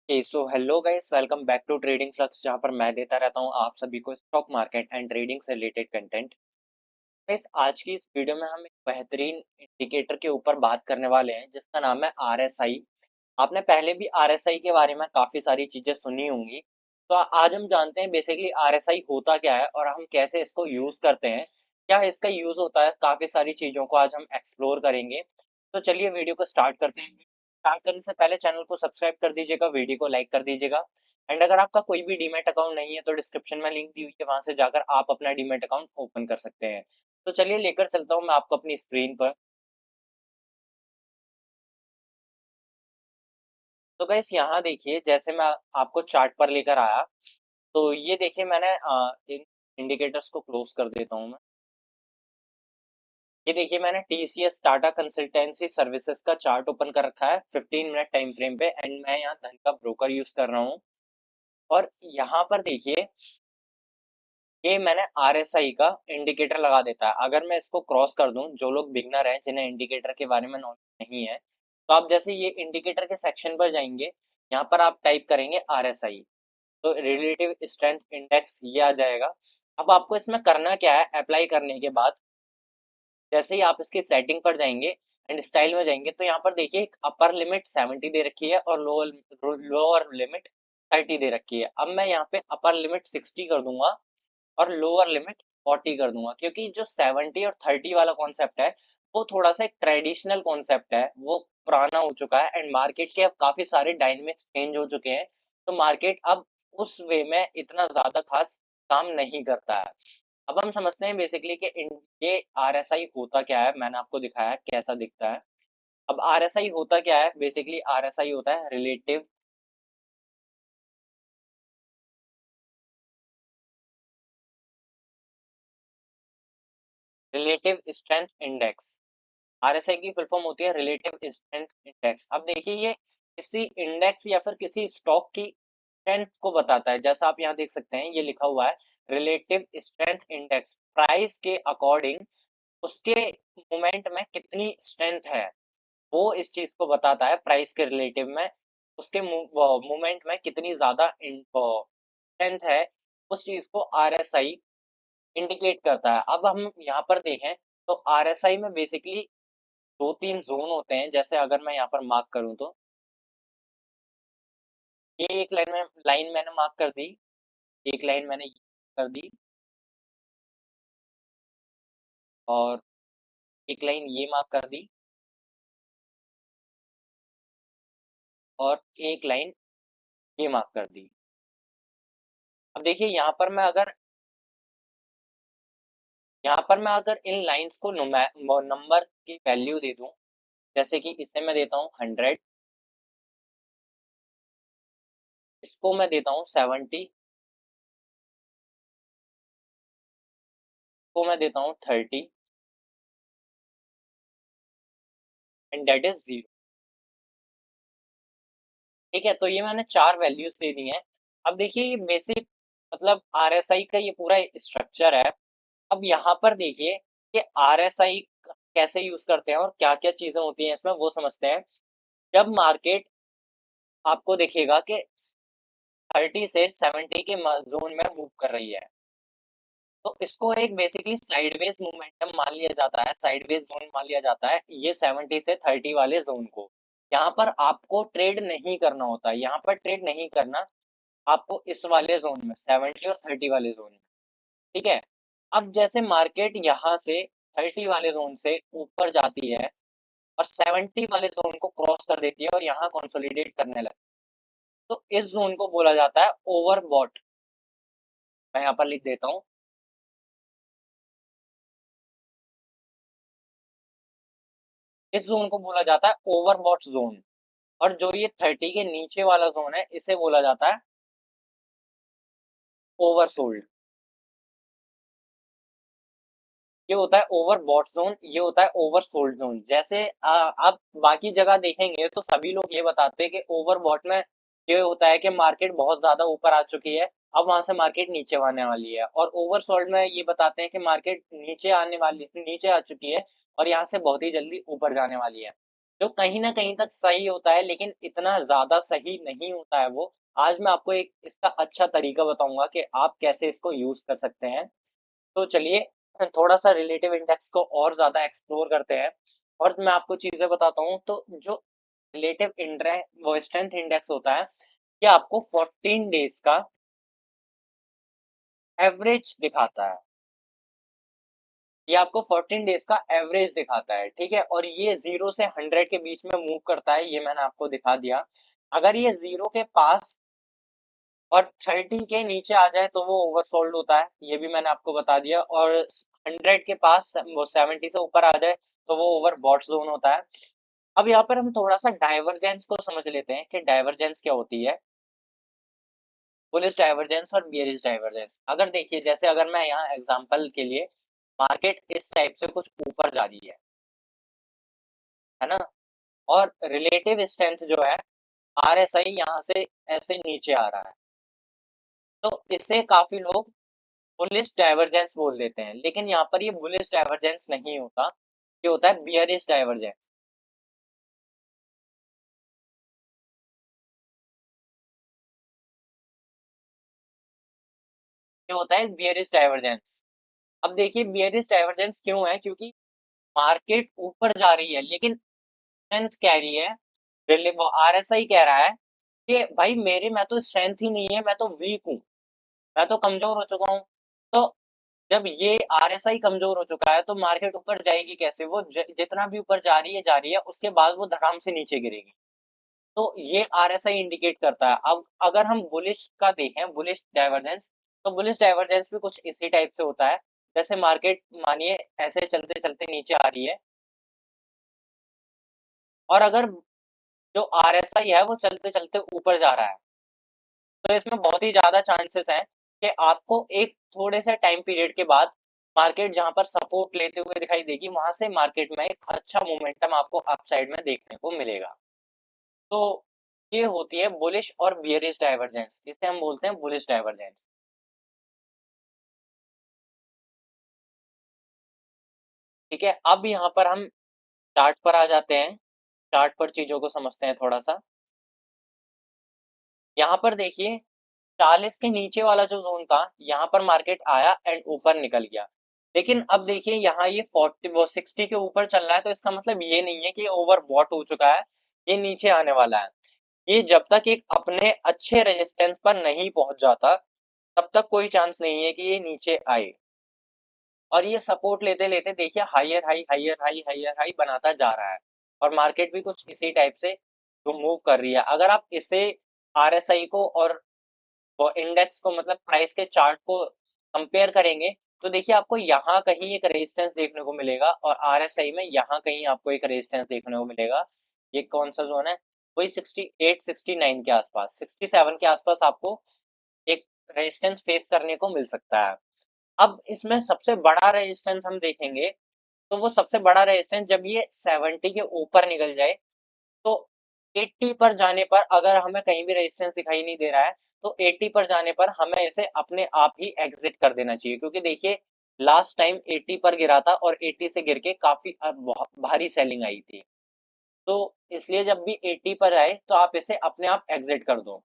So hello guys, welcome back to trading flux, जहां पर मैं देता रहता हूं आप सभी को स्टॉक मार्केट एंड ट्रेडिंग से रिलेटेड कंटेंट। गाइस, आज की इस वीडियो में हम एक बेहतरीन इंडिकेटर के ऊपर बात करने वाले हैं जिसका नाम है आरएसआई। आपने पहले भी आरएसआई के बारे में काफी सारी चीजें सुनी होंगी। तो आज हम जानते हैं बेसिकली आरएसआई होता क्या है और हम कैसे इसको यूज करते हैं। क्या इसका यूज होता है, काफी सारी चीजों को आज हम एक्सप्लोर करेंगे। तो चलिए वीडियो को स्टार्ट करते हैं। स्टार्ट करने से पहले चैनल को सब्सक्राइब कर दीजिएगा, वीडियो को लाइक कर दीजिएगा। एंड अगर आपका कोई भी डीमैट अकाउंट नहीं है तो डिस्क्रिप्शन में लिंक दी हुई है, वहां से जाकर आप अपना डीमैट अकाउंट ओपन कर सकते हैं। तो चलिए लेकर चलता हूँ मैं आपको अपनी स्क्रीन पर। तो गाइस यहाँ देखिए, जैसे मैं आपको चार्ट पर लेकर आया, तो ये देखिए मैंने इन इंडिकेटर्स को क्लोज कर देता हूँ मैं। ये देखिए मैंने टीसीएस टाटा कंसल्टेंसी सर्विसेज का चार्ट ओपन कर रखा है 15 मिनट टाइम फ्रेम पे, एंड मैं यहाँ धन का ब्रोकर यूज कर रहा हूँ। और यहाँ पर देखिए, ये मैंने आरएसआई का इंडिकेटर लगा देता है। अगर मैं इसको क्रॉस कर दूं, जो लोग बिगनर हैं जिन्हें इंडिकेटर के बारे में नॉलेज नहीं है, तो आप जैसे ये इंडिकेटर के सेक्शन पर जाएंगे, यहाँ पर आप टाइप करेंगे आरएसआई, तो रिलेटिव स्ट्रेंथ इंडेक्स ये आ जाएगा। अब आपको इसमें करना क्या है, अप्लाई करने के बाद जैसे ही आप इसकी सेटिंग पर जाएंगे एंड स्टाइल में जाएंगे, तो यहाँ पर देखिए एक अपर लिमिट 70 दे रखी है और लोअर लोअर लिमिट 30 दे रखी है। अब मैं यहाँ पे अपर लिमिट 60 कर दूंगा और लोअर लिमिट 40 कर दूंगा, क्योंकि जो 70 और 30 वाला कॉन्सेप्ट है वो थोड़ा सा एक ट्रेडिशनल कॉन्सेप्ट है, वो पुराना हो चुका है एंड मार्केट के अब काफी सारे डायनेमिक्स चेंज हो चुके हैं। तो मार्केट अब उस वे में इतना ज्यादा खास काम नहीं करता है। अब हम समझते हैं बेसिकली कि ये आरएसआई होता क्या है। मैंने आपको दिखाया कैसा दिखता है। अब आरएसआई होता क्या है, बेसिकली आरएसआई होता है रिलेटिव स्ट्रेंथ इंडेक्स। आरएसआई की फुल फॉर्म होती है रिलेटिव स्ट्रेंथ इंडेक्स। अब देखिए, ये किसी इंडेक्स या फिर किसी स्टॉक की स्ट्रेंथ को बताता है। जैसा आप यहाँ देख सकते हैं, ये लिखा हुआ है रिलेटिव स्ट्रेंथ इंडेक्स, प्राइस के अकॉर्डिंग उसके मोमेंट में कितनी स्ट्रेंथ है, वो इस चीज को बताता है। प्राइस के रिलेटिव में उसके मोमेंट में कितनी ज्यादा स्ट्रेंथ है, उस चीज को आरएसआई इंडिकेट करता है। अब हम यहाँ पर देखें, तो आरएसआई में बेसिकली दो तीन जोन होते हैं। जैसे अगर मैं यहाँ पर मार्क करूँ, तो ये एक लाइन मैंने मार्क कर दी, एक लाइन मैंने ये कर दी, और एक लाइन ये मार्क कर दी, और एक लाइन ये मार्क कर दी। अब देखिए, यहाँ पर मैं अगर इन लाइंस को नंबर की वैल्यू दे दूं, जैसे कि इसे मैं देता हूँ 100, इसको मैं देता हूँ 70, को मैं देता हूँ 30, एंड दैट इज 0। ठीक है, तो ये मैंने चार वैल्यूज दे दी हैं। अब देखिए, ये बेसिक मतलब आरएसआई का ये पूरा स्ट्रक्चर है। अब यहाँ पर देखिए कि आरएसआई कैसे यूज करते हैं और क्या क्या चीजें होती हैं इसमें, वो समझते हैं। जब मार्केट आपको दिखेगा कि 30 से 70 के जोन में मूव कर रही है, तो इसको एक बेसिकली साइडवेज मोमेंटम मान लिया जाता है, साइडवेज जोन मान लिया जाता है ये 70 से 30 वाले जोन को। यहाँ पर आपको ट्रेड नहीं करना होता है, यहाँ पर ट्रेड नहीं करना आपको इस वाले जोन में, 70 और 30 वाले जोन में। ठीक है। अब जैसे मार्केट यहाँ से 30 वाले जोन से ऊपर जाती है और 70 वाले जोन को क्रॉस कर देती है और यहाँ कंसोलिडेट करने लगती है, तो इस जोन को बोला जाता है ओवरबॉट। मैं यहाँ पर लिख देता हूँ, इस जोन को बोला जाता है ओवरबॉट जोन। और जो ये 30 के नीचे वाला जोन है, इसे बोला जाता है ओवरसोल्ड। ये होता है ओवरबॉट जोन, ये होता है ओवरसोल्ड जोन। जैसे आप बाकी जगह देखेंगे तो सभी लोग ये बताते हैं कि ओवरबॉट में ये होता है कि मार्केट बहुत ज्यादा ऊपर आ चुकी है, अब वहां से मार्केट नीचे आने वाली है। और ओवरसोल्ड में ये बताते हैं कि मार्केट नीचे आ चुकी है और यहाँ से बहुत ही जल्दी ऊपर जाने वाली है। जो कहीं न कहीं तक सही होता है, लेकिन इतना ज़्यादा सही नहीं होता है वो। आज मैं आपको एक इसका अच्छा तरीका बताऊँगा कि आप कैसे इसको यूज़ कर सकते हैं। तो चलिए थोड़ा-सा रिलेटिव इंडेक्स को और ज़्यादा एक्सप्लोर करते हैं और मैं आपको चीज़ें बताता हूँ। तो जो रिलेटिव इंड्रे वो स्ट्रेंथ इंडेक्स होता है, ये आपको 14 डेज़ का एवरेज दिखाता है। ये आपको 14 डेज़ का एवरेज दिखाता है, ठीक है? और ये 0 से 100 के बीच में मूव करता है, ये मैंने आपको दिखा दिया। अगर ये 0 के पास और 30 के नीचे आ जाए तो वो ओवरसोल्ड होता है, ये भी मैंने आपको बता दिया। और 100 के पास वो 70 से ऊपर आ जाए तो वो ओवरबॉट ज़ोन होता है। अब यहाँ पर हम थोड़ा-सा डाइवर्जेंस को समझ लेते हैं कि डाइवर्जेंस क्या होती है? बुलिश डाइवर्जेंस और बियरिश डाइवर्जेंस। अगर देखिए, जैसे अगर मैं यहाँ एग्ज़ाम्पल के लिए, मार्केट इस टाइप से कुछ ऊपर जा रही है ना? और रिलेटिव स्ट्रेंथ जो है, आरएसआई यहाँ से ऐसे नीचे आ रहा है, तो इसे काफ़ी लोग बुलिश डाइवर्जेंस बोल देते हैं, लेकिन यहाँ पर ये बुलिश डाइवर्जेंस नहीं होता, ये होता है बियरिश डाइवर्जेंस। ये होता है बियरिश डाइवर्जेंस। अब देखिए, बियरिश डाइवर्जेंस क्यों है? क्योंकि मार्केट ऊपर जा रही है, लेकिन स्ट्रेंथ कह रही है, वो आरएसआई कह रहा है कि भाई मेरे में तो स्ट्रेंथ ही नहीं है, मैं तो वीक हूँ, मैं तो कमज़ोर हो चुका हूँ। तो जब ये आरएसआई कमज़ोर हो चुका है, तो मार्केट ऊपर जाएगी कैसे? वो जितना भी ऊपर जा रही है, उसके बाद वो धड़ाम से नीचे गिरेगी। तो ये आरएसआई इंडिकेट करता है। अब अगर हम बुलिश का देखें, बुलिश डाइवर्जेंस, तो बुलिश डाइवर्जेंस भी कुछ इसी टाइप से होता है। जैसे मार्केट मानिए ऐसे चलते-चलते नीचे आ रही है, और अगर जो आरएसआई है वो चलते-चलते ऊपर जा रहा है, तो इसमें बहुत ही ज़्यादा चांसेस हैं कि आपको एक थोड़े से टाइम पीरियड के बाद मार्केट जहाँ पर सपोर्ट लेते हुए दिखाई देगी, वहाँ से मार्केट में एक अच्छा मोमेंटम आपको अपसाइड में देखने को मिलेगा। तो ये होती है बुलिश और बियरिश डाइवर्जेंस, इसे हम बोलते हैं बुलिश डाइवर्जेंस। ठीक है, अब यहाँ पर हम चार्ट पर आ जाते हैं, चार्ट पर चीज़ों को समझते हैं थोड़ा-सा। यहाँ पर देखिए, 40 के नीचे वाला जो ज़ोन था, यहाँ पर मार्केट आया एंड ऊपर निकल गया। लेकिन अब देखिए, यहाँ ये 40 वो 60 के ऊपर चल रहा है, तो इसका मतलब ये नहीं है कि ये ओवरबॉट हो चुका है, ये नीचे आने वाला है। ये जब तक एक अपने अच्छे रेजिस्टेंस पर नहीं पहुँच जाता, तब तक कोई चांस नहीं है कि ये नीचे आए। और ये सपोर्ट लेते-लेते देखिए higher high, higher high, higher high बनाता जा रहा है, और मार्केट भी कुछ इसी टाइप से जो मूव कर रही है। अगर आप इसे आरएसआई को और वो इंडेक्स को, मतलब प्राइस के चार्ट को कंपेयर करेंगे, तो देखिए आपको यहाँ कहीं एक रेजिस्टेंस देखने को मिलेगा और आरएसआई में यहाँ कहीं आपको एक रेजिस्टेंस देखने को मिलेगा। ये कौन सा ज़ोन है? वही 68, 69 के आसपास, 67 के आसपास आपको एक रेजिस्टेंस फेस करने को मिल सकता है। अब इसमें सबसे बड़ा रेजिस्टेंस हम देखेंगे, तो वो सबसे बड़ा रेजिस्टेंस जब ये 70 के ऊपर निकल जाए, तो 80 पर जाने पर अगर हमें कहीं भी रेजिस्टेंस दिखाई नहीं दे रहा है, तो 80 पर जाने पर हमें इसे अपने आप ही एग्जिट कर देना चाहिए, क्योंकि देखिए लास्ट टाइम 80 पर गिरा था और 80 से गिर के काफी भारी सेलिंग आई थी। तो इसलिए जब भी 80 पर आए तो आप इसे अपने आप एग्जिट कर दो,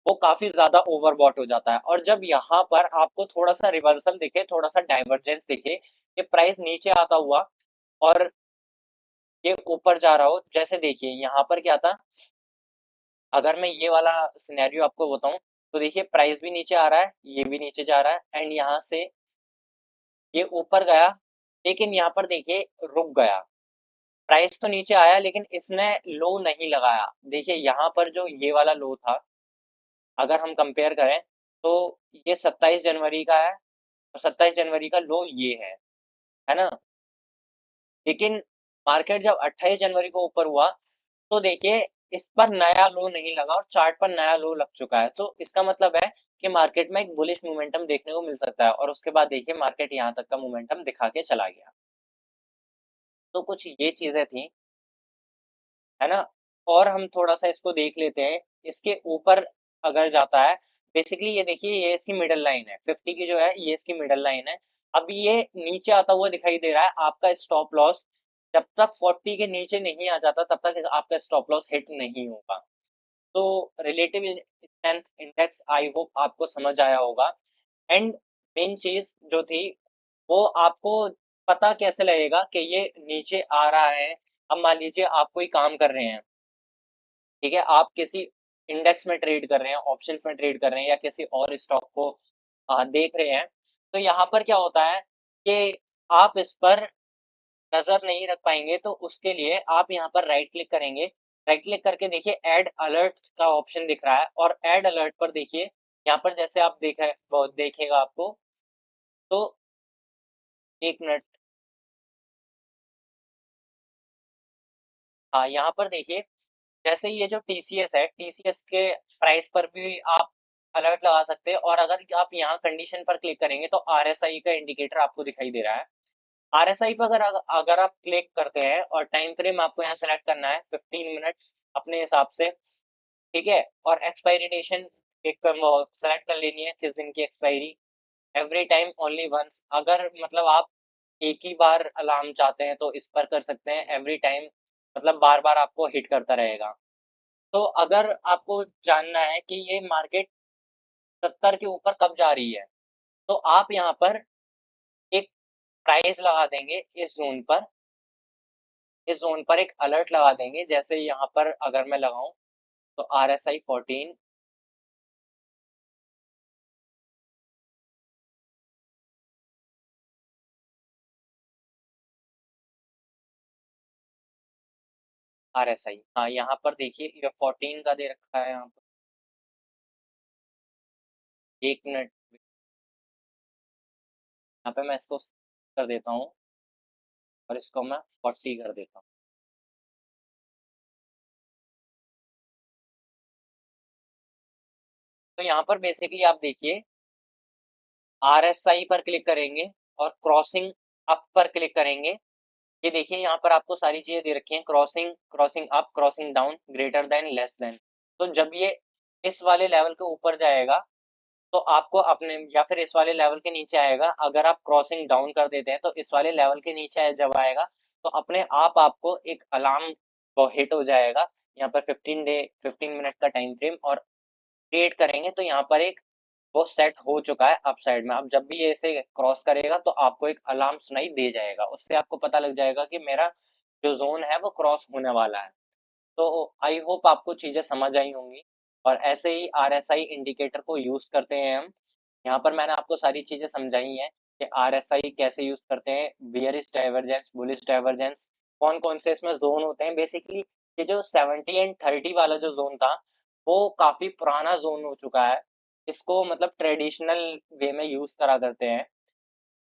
वो काफी ज्यादा ओवरबॉट हो जाता है। और जब यहाँ पर आपको थोड़ा सा रिवर्सल दिखे, थोड़ा सा डाइवर्जेंस दिखे कि प्राइस नीचे आता हुआ और ये ऊपर जा रहा हो, जैसे देखिए यहाँ पर क्या था, अगर मैं ये वाला सिनेरियो आपको बताऊं, तो देखिए प्राइस भी नीचे आ रहा है, ये भी नीचे जा रहा है, एंड यहाँ से ये ऊपर गया, लेकिन यहाँ पर देखिए रुक गया। प्राइस तो नीचे आया, लेकिन इसने लो नहीं लगाया। देखिए यहाँ पर जो ये वाला लो था, अगर हम कंपेयर करें, तो ये 27 जनवरी का है और 27 जनवरी का लो ये है ना? लेकिन मार्केट जब 28 जनवरी को ऊपर हुआ, तो देखिए इस पर नया लो नहीं लगा और चार्ट पर नया लो लग चुका है। तो इसका मतलब है कि मार्केट में एक बुलिश मोमेंटम देखने को मिल सकता है, और उसके बाद देखिए मार्केट यहाँ तक का मोमेंटम दिखा के चला गया। तो कुछ ये चीजें थी, है ना? और हम थोड़ा-सा इसको देख लेते हैं, इसके ऊपर अगर जाता है, बेसिकली ये देखिए ये इसकी मिडल लाइन है, 50 की जो है ये इसकी मिडल लाइन है। अब ये नीचे आता हुआ दिखाई दे रहा है, आपका स्टॉप लॉस जब तक 40 के नीचे नहीं आ जाता तब तक आपका स्टॉप लॉस हिट नहीं होगा। तो relative strength index I hope आपको समझ आया होगा। एंड मेन चीज जो थी वो आपको पता कैसे लगेगा कि ये नीचे आ रहा है। अब मान लीजिए आप कोई काम कर रहे हैं, ठीक है, आप किसी इंडेक्स में ट्रेड कर रहे हैं, ऑप्शंस में ट्रेड कर रहे हैं या किसी और स्टॉक को देख रहे हैं, तो यहाँ पर क्या होता है कि आप इस पर नजर नहीं रख पाएंगे, तो उसके लिए आप यहाँ पर राइट क्लिक करेंगे। राइट क्लिक करके देखिए ऐड अलर्ट का ऑप्शन दिख रहा है, और ऐड अलर्ट पर देखिए यहाँ पर जैसे आप देखेगा आपको। तो एक मिनट। हाँ, यहाँ पर देखिए जैसे ये जो टीसीएस है, टीसीएस के प्राइस पर भी आप अलर्ट लगा सकते हैं, और अगर आप यहाँ कंडीशन पर क्लिक करेंगे तो आरएसआई का इंडिकेटर आपको दिखाई दे रहा है। आरएसआई पर अगर अगर आप क्लिक करते हैं और टाइम फ्रेम आपको यहाँ सेलेक्ट करना है 15 मिनट अपने हिसाब से, ठीक है, और एक्सपायरी डेशन एक सेलेक्ट कर लेनी है, किस दिन की expiry. Every time only once, अगर मतलब आप एक ही बार अलार्म चाहते हैं तो इस पर कर सकते हैं। एवरी टाइम मतलब बार बार आपको हिट करता रहेगा। तो अगर आपको जानना है कि ये मार्केट 70 के ऊपर कब जा रही है, तो आप यहाँ पर एक प्राइस लगा देंगे इस जोन पर एक अलर्ट लगा देंगे। जैसे यहाँ पर अगर मैं लगाऊं तो RSI 14, RSI, हाँ यहाँ पर देखिए ये 14 का दे रखा है यहाँ पर। एक मिनट, यहाँ पे मैं इसको कर देता हूँ और इसको मैं 40 कर देता हूँ। तो यहाँ पर बेसिकली आप देखिए RSI पर क्लिक करेंगे और क्रॉसिंग अप पर क्लिक करेंगे। ये देखिए यहाँ पर आपको सारी चीजें दे रखी हैं, crossing, crossing up, crossing down, greater than, less than. तो जब ये इस वाले लेवल के ऊपर जाएगा तो आपको अपने, या फिर इस वाले लेवल के नीचे आएगा, अगर आप क्रॉसिंग डाउन कर देते हैं तो इस वाले लेवल के नीचे जब आएगा तो अपने आप आपको एक अलार्म वो हिट हो जाएगा। यहाँ पर 15 मिनट का टाइम फ्रेम और क्रिएट करेंगे तो यहाँ पर एक वो सेट हो चुका है अप साइड में। अब जब भी ये इसे क्रॉस करेगा तो आपको एक अलार्म सुनाई दे जाएगा, उससे आपको पता लग जाएगा कि मेरा जो जोन है वो क्रॉस होने वाला है। तो आई होप आपको चीजें समझ आई होंगी, और ऐसे ही आरएसआई इंडिकेटर को यूज करते हैं हम। यहाँ पर मैंने आपको सारी चीजें समझाई हैं कि आरएसआई कैसे यूज करते हैं, बियरिश डाइवर्जेंस, बुलिश डाइवर्जेंस, कौन कौन से इसमें जोन होते हैं। बेसिकली ये जो 70 एंड 30 वाला जो जोन था वो काफी पुराना जोन हो चुका है। इसको मतलब ट्रेडिशनल वे में यूज करा करते हैं।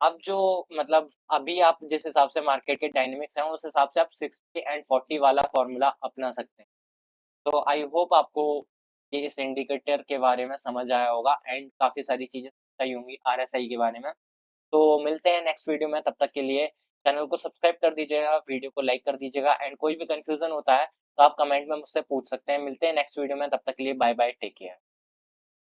अब जो मतलब अभी आप जिस हिसाब से मार्केट के डायनेमिक्स हैं उस हिसाब से आप 60 एंड 40 वाला फॉर्मूला अपना सकते हैं। तो आई होप आपको ये इस इंडिकेटर के बारे में समझ आया होगा, एंड काफ़ी सारी चीज़ें सही होंगी आरएसआई के बारे में। तो मिलते हैं नेक्स्ट वीडियो में, तब तक के लिए चैनल को सब्सक्राइब कर दीजिएगा, वीडियो को लाइक कर दीजिएगा, एंड कोई भी कंफ्यूजन होता है तो आप कमेंट में मुझसे पूछ सकते हैं। मिलते हैं नेक्स्ट वीडियो में, तब तक के लिए बाय बाय, टेक केयर।